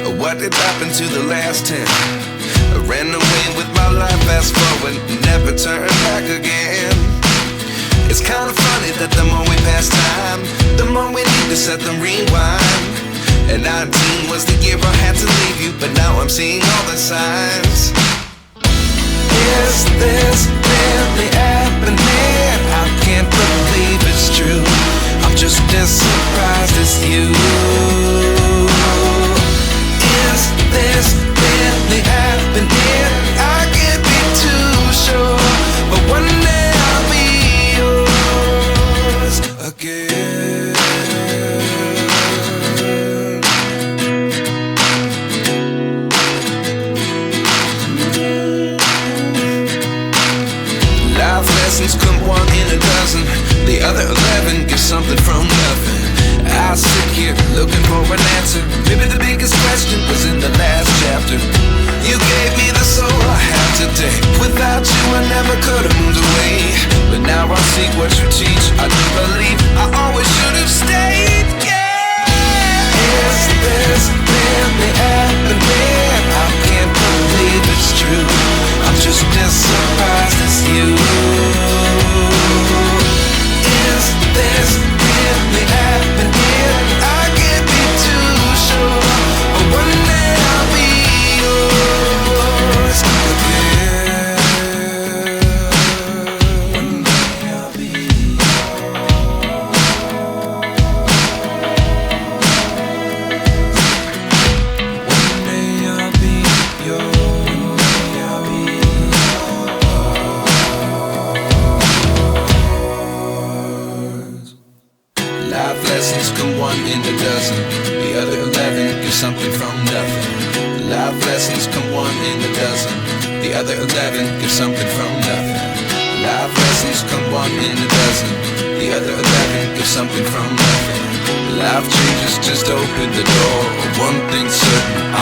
What did happen to the last 10? I ran away with my life, fast forward, never turn back again. It's kinda funny that the more we pass time, the more we need to set the rewind. And 19 was the year I had to leave you, but now I'm seeing all the signs. Is this really happening? I can't believe it's true. I'm just as surprised as you. Is this really happening? I can't be too sure, but one day I'll be yours again. Life lessons come one in a dozen. The other 11 give something from nothing. I sit here looking for an answer. Maybe the biggest question was in the last chapter. You gave me the soul I have today. Without you I never could have moved away. But now I see what you teach. I do believe I always should have stayed. Yeah. Is this really happening? I can't believe it's true. I'm just as surprised as you. Is this really happening? I can't be too sure, but one day I'll be yours again. One day I'll be One day I'll be yours. I'll be yours. Life lessons come one in a dozen. The other 11 give something from nothing. Life lessons come one in a dozen. The other 11 give something from nothing. Life lessons come one in a dozen. The other 11 give something from nothing. Life changes just open the door. One thing's certain,